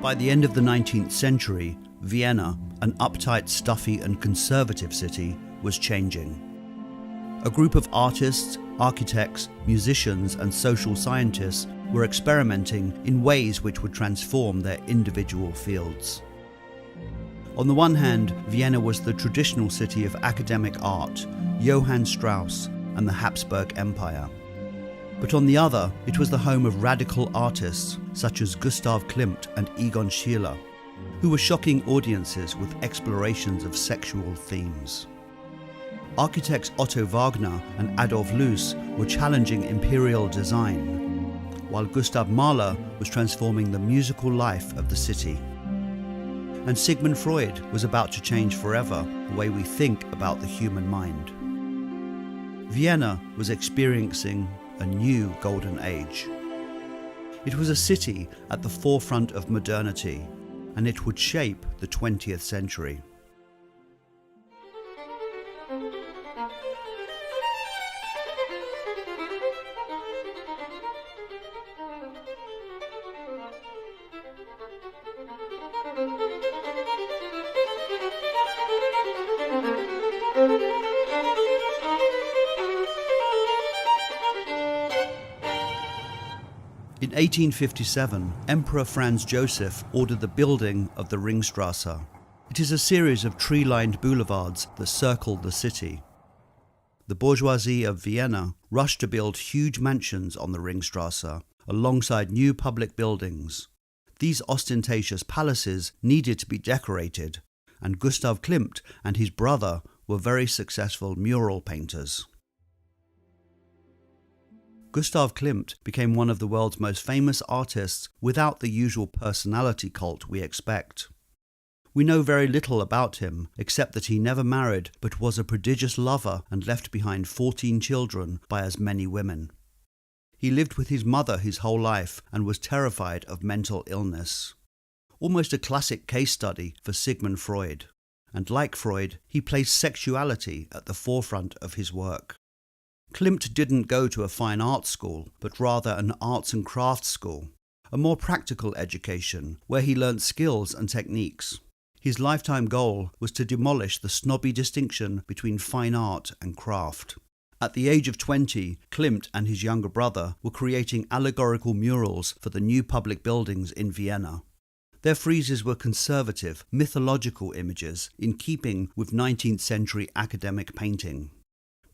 By the end of the 19th century, Vienna, an uptight, stuffy and conservative city, was changing. A group of artists, architects, musicians and social scientists were experimenting in ways which would transform their individual fields. On the one hand, Vienna was the traditional city of academic art, Johann Strauss and the Habsburg Empire. But on the other, it was the home of radical artists such as Gustav Klimt and Egon Schiele, who were shocking audiences with explorations of sexual themes. Architects Otto Wagner and Adolf Loos were challenging imperial design, while Gustav Mahler was transforming the musical life of the city. And Sigmund Freud was about to change forever the way we think about the human mind. Vienna was experiencing a new golden age. It was a city at the forefront of modernity, and it would shape the 20th century. In 1857, Emperor Franz Joseph ordered the building of the Ringstrasse. It is a series of tree-lined boulevards that circle the city. The bourgeoisie of Vienna rushed to build huge mansions on the Ringstrasse, alongside new public buildings. These ostentatious palaces needed to be decorated, and Gustav Klimt and his brother were very successful mural painters. Gustav Klimt became one of the world's most famous artists without the usual personality cult we expect. We know very little about him, except that he never married but was a prodigious lover and left behind 14 children by as many women. He lived with his mother his whole life and was terrified of mental illness. Almost a classic case study for Sigmund Freud. And like Freud, he placed sexuality at the forefront of his work. Klimt didn't go to a fine arts school, but rather an arts and crafts school, a more practical education where he learnt skills and techniques. His lifetime goal was to demolish the snobby distinction between fine art and craft. At the age of 20, Klimt and his younger brother were creating allegorical murals for the new public buildings in Vienna. Their friezes were conservative, mythological images in keeping with 19th century academic painting.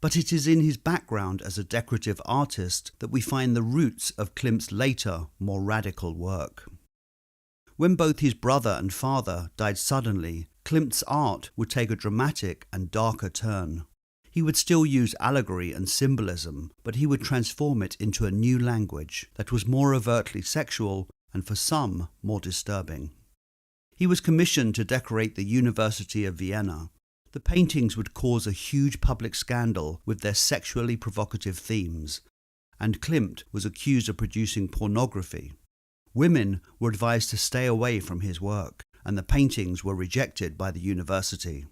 But it is in his background as a decorative artist that we find the roots of Klimt's later, more radical work. When both his brother and father died suddenly, Klimt's art would take a dramatic and darker turn. He would still use allegory and symbolism, but he would transform it into a new language that was more overtly sexual and for some more disturbing. He was commissioned to decorate the University of Vienna. The paintings would cause a huge public scandal with their sexually provocative themes, and Klimt was accused of producing pornography. Women were advised to stay away from his work, and the paintings were rejected by the university.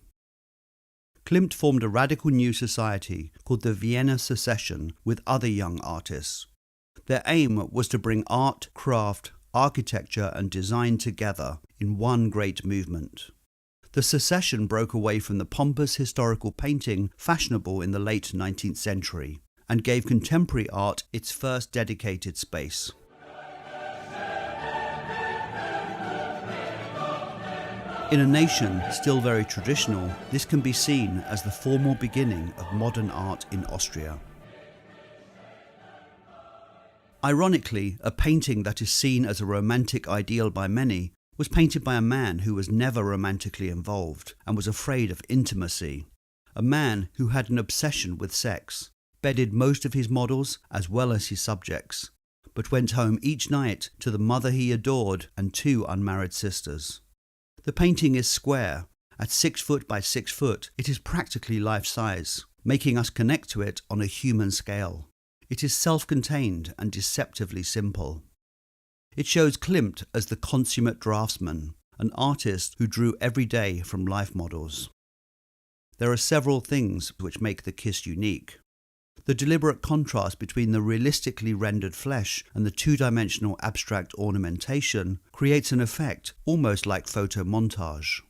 Klimt formed a radical new society called the Vienna Secession with other young artists. Their aim was to bring art, craft, architecture and design together in one great movement. The secession broke away from the pompous historical painting fashionable in the late 19th century and gave contemporary art its first dedicated space. In a nation still very traditional, this can be seen as the formal beginning of modern art in Austria. Ironically, a painting that is seen as a romantic ideal by many was painted by a man who was never romantically involved and was afraid of intimacy, a man who had an obsession with sex, bedded most of his models as well as his subjects, but went home each night to the mother he adored and 2 unmarried sisters. The painting is square. At 6 foot by 6 foot, it is practically life-size, making us connect to it on a human scale. It is self-contained and deceptively simple. It shows Klimt as the consummate draftsman, an artist who drew every day from life models. There are several things which make the kiss unique. The deliberate contrast between the realistically rendered flesh and the two-dimensional abstract ornamentation creates an effect almost like photo montage.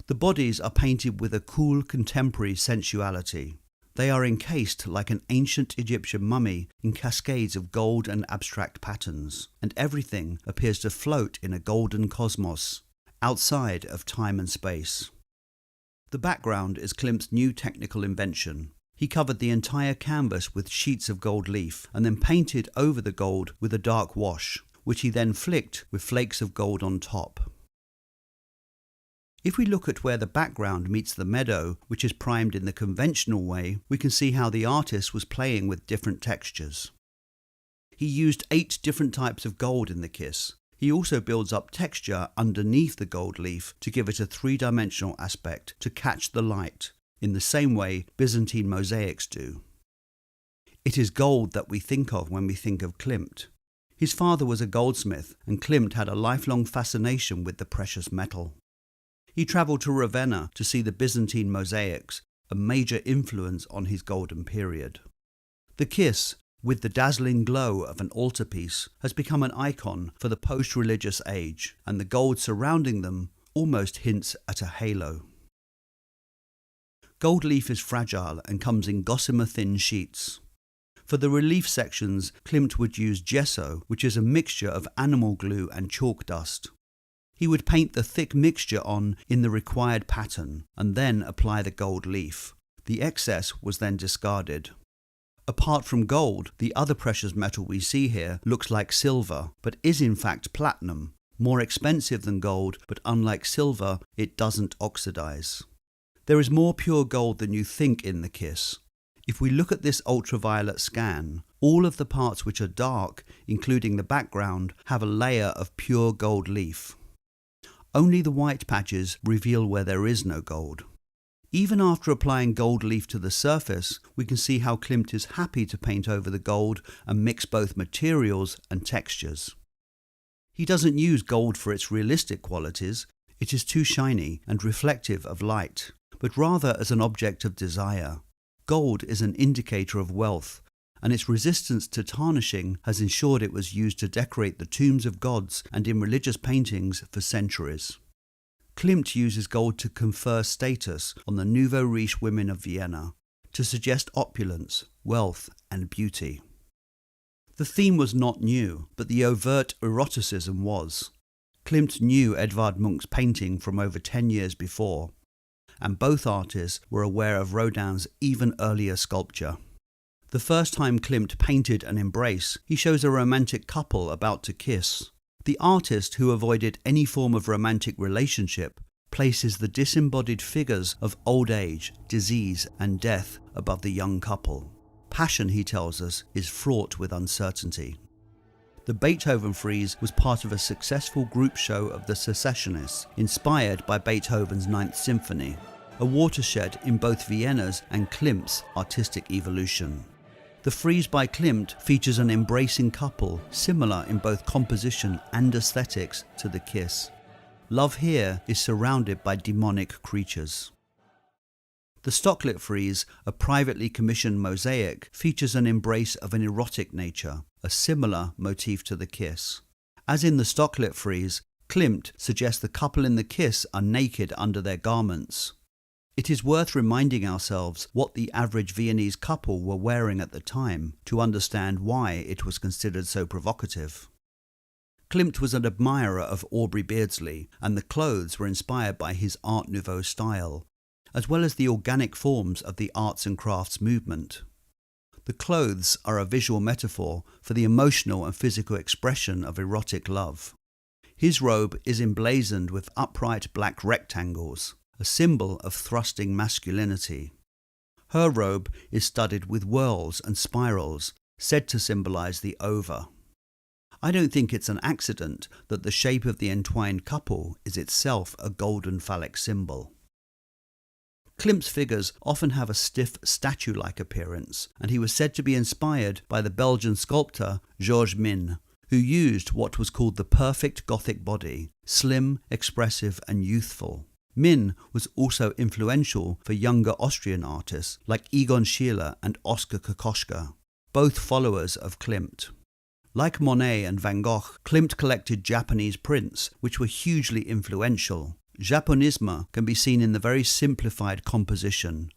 The bodies are painted with a cool contemporary sensuality. They are encased like an ancient Egyptian mummy in cascades of gold and abstract patterns, and everything appears to float in a golden cosmos, outside of time and space. The background is Klimt's new technical invention. He covered the entire canvas with sheets of gold leaf and then painted over the gold with a dark wash, which he then flicked with flakes of gold on top. If we look at where the background meets the meadow, which is primed in the conventional way, we can see how the artist was playing with different textures. He used 8 different types of gold in the kiss. He also builds up texture underneath the gold leaf to give it a 3-dimensional aspect to catch the light, in the same way Byzantine mosaics do. It is gold that we think of when we think of Klimt. His father was a goldsmith, and Klimt had a lifelong fascination with the precious metal. He travelled to Ravenna to see the Byzantine mosaics, a major influence on his golden period. The kiss, with the dazzling glow of an altarpiece, has become an icon for the post-religious age, and the gold surrounding them almost hints at a halo. Gold leaf is fragile and comes in gossamer-thin sheets. For the relief sections, Klimt would use gesso, which is a mixture of animal glue and chalk dust. He would paint the thick mixture on in the required pattern and then apply the gold leaf. The excess was then discarded. Apart from gold, the other precious metal we see here looks like silver, but is in fact platinum, more expensive than gold, but unlike silver, it doesn't oxidize. There is more pure gold than you think in the kiss. If we look at this ultraviolet scan, all of the parts which are dark, including the background, have a layer of pure gold leaf. Only the white patches reveal where there is no gold. Even after applying gold leaf to the surface, we can see how Klimt is happy to paint over the gold and mix both materials and textures. He doesn't use gold for its realistic qualities, it is too shiny and reflective of light, but rather as an object of desire. Gold is an indicator of wealth, and its resistance to tarnishing has ensured it was used to decorate the tombs of gods and in religious paintings for centuries. Klimt uses gold to confer status on the nouveau riche women of Vienna, to suggest opulence, wealth, and beauty. The theme was not new, but the overt eroticism was. Klimt knew Edvard Munch's painting from over 10 years before, and both artists were aware of Rodin's even earlier sculpture. The first time Klimt painted an embrace, he shows a romantic couple about to kiss. The artist, who avoided any form of romantic relationship, places the disembodied figures of old age, disease, and death above the young couple. Passion, he tells us, is fraught with uncertainty. The Beethoven frieze was part of a successful group show of the Secessionists, inspired by Beethoven's Ninth Symphony, a watershed in both Vienna's and Klimt's artistic evolution. The frieze by Klimt features an embracing couple, similar in both composition and aesthetics to the kiss. Love here is surrounded by demonic creatures. The Stocklit frieze, a privately commissioned mosaic, features an embrace of an erotic nature, a similar motif to the kiss. As in the Stocklit frieze, Klimt suggests the couple in the kiss are naked under their garments. It is worth reminding ourselves what the average Viennese couple were wearing at the time to understand why it was considered so provocative. Klimt was an admirer of Aubrey Beardsley, and the clothes were inspired by his Art Nouveau style, as well as the organic forms of the arts and crafts movement. The clothes are a visual metaphor for the emotional and physical expression of erotic love. His robe is emblazoned with upright black rectangles, a symbol of thrusting masculinity. Her robe is studded with whorls and spirals, said to symbolize the ova. I don't think it's an accident that the shape of the entwined couple is itself a golden phallic symbol. Klimt's figures often have a stiff statue-like appearance, and he was said to be inspired by the Belgian sculptor Georges Min, who used what was called the perfect Gothic body, slim, expressive and youthful. Min was also influential for younger Austrian artists like Egon Schiele and Oskar Kokoschka, both followers of Klimt. Like Monet and Van Gogh, Klimt collected Japanese prints, which were hugely influential. Japonisme can be seen in the very simplified composition,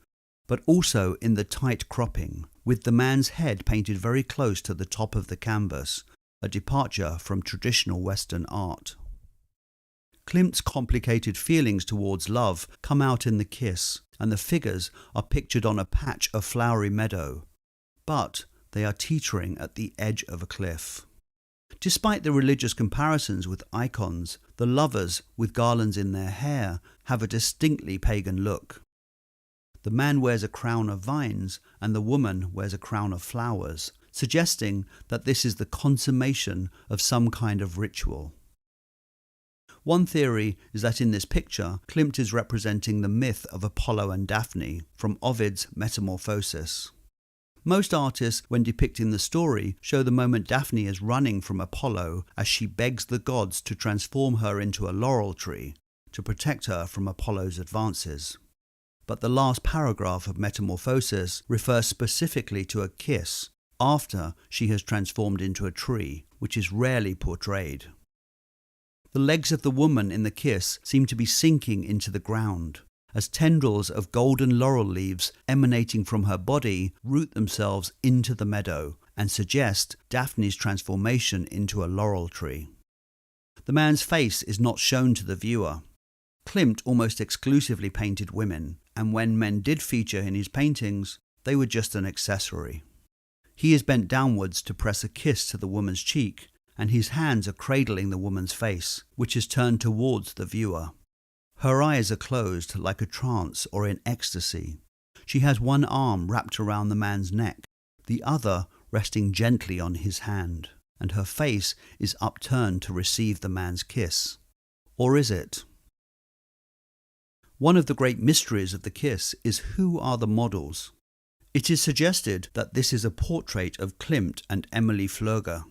but also in the tight cropping, with the man's head painted very close to the top of the canvas, a departure from traditional Western art. Klimt's complicated feelings towards love come out in the kiss, and the figures are pictured on a patch of flowery meadow, but they are teetering at the edge of a cliff. Despite the religious comparisons with icons, the lovers, with garlands in their hair, have a distinctly pagan look. The man wears a crown of vines and the woman wears a crown of flowers, suggesting that this is the consummation of some kind of ritual. One theory is that in this picture, Klimt is representing the myth of Apollo and Daphne from Ovid's Metamorphosis. Most artists, when depicting the story, show the moment Daphne is running from Apollo as she begs the gods to transform her into a laurel tree to protect her from Apollo's advances. But the last paragraph of Metamorphosis refers specifically to a kiss after she has transformed into a tree, which is rarely portrayed. The legs of the woman in the kiss seem to be sinking into the ground, as tendrils of golden laurel leaves emanating from her body root themselves into the meadow and suggest Daphne's transformation into a laurel tree. The man's face is not shown to the viewer. Klimt almost exclusively painted women, and when men did feature in his paintings, they were just an accessory. He is bent downwards to press a kiss to the woman's cheek, and his hands are cradling the woman's face, which is turned towards the viewer. Her eyes are closed like a trance or in ecstasy. She has one arm wrapped around the man's neck, the other resting gently on his hand, and her face is upturned to receive the man's kiss. Or is it? One of the great mysteries of the kiss is who are the models. It is suggested that this is a portrait of Klimt and Emilie Flöger.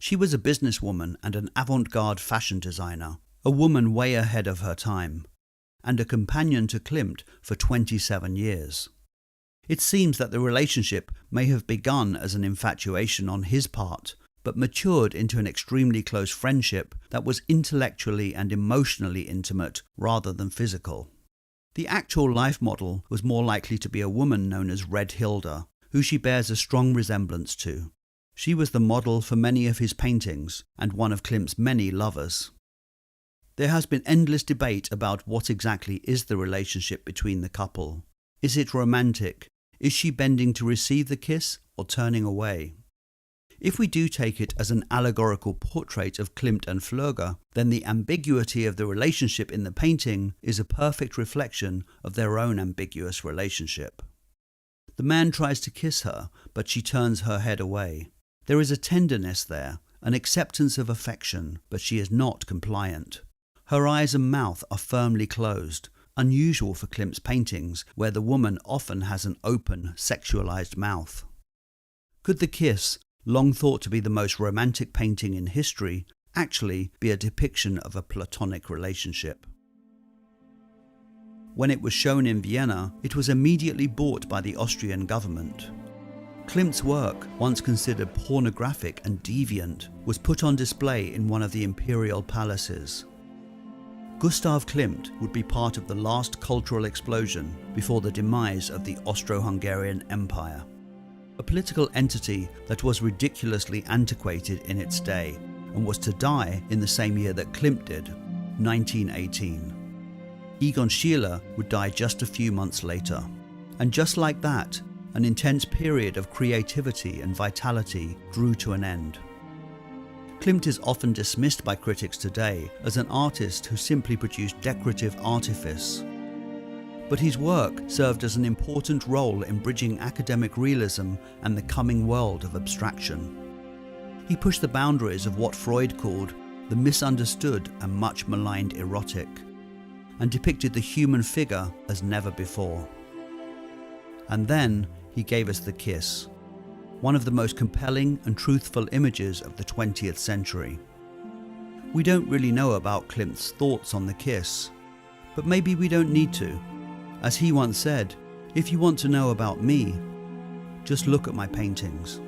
She was a businesswoman and an avant-garde fashion designer, a woman way ahead of her time, and a companion to Klimt for 27 years. It seems that the relationship may have begun as an infatuation on his part, but matured into an extremely close friendship that was intellectually and emotionally intimate rather than physical. The actual life model was more likely to be a woman known as Red Hilda, who she bears a strong resemblance to. She was the model for many of his paintings and one of Klimt's many lovers. There has been endless debate about what exactly is the relationship between the couple. Is it romantic? Is she bending to receive the kiss or turning away? If we do take it as an allegorical portrait of Klimt and Flöger, then the ambiguity of the relationship in the painting is a perfect reflection of their own ambiguous relationship. The man tries to kiss her, but she turns her head away. There is a tenderness there, an acceptance of affection, but she is not compliant. Her eyes and mouth are firmly closed, unusual for Klimt's paintings, where the woman often has an open, sexualized mouth. Could the kiss, long thought to be the most romantic painting in history, actually be a depiction of a platonic relationship? When it was shown in Vienna, it was immediately bought by the Austrian government. Klimt's work, once considered pornographic and deviant, was put on display in one of the imperial palaces. Gustav Klimt would be part of the last cultural explosion before the demise of the Austro-Hungarian Empire, a political entity that was ridiculously antiquated in its day and was to die in the same year that Klimt did, 1918. Egon Schiele would die just a few months later, and just like that, an intense period of creativity and vitality drew to an end. Klimt is often dismissed by critics today as an artist who simply produced decorative artifice. But his work served as an important role in bridging academic realism and the coming world of abstraction. He pushed the boundaries of what Freud called the misunderstood and much maligned erotic, and depicted the human figure as never before. And then he gave us the kiss, one of the most compelling and truthful images of the 20th century. We don't really know about Klimt's thoughts on the kiss, But maybe we don't need to. As he once said, if you want to know about me, just look at my paintings.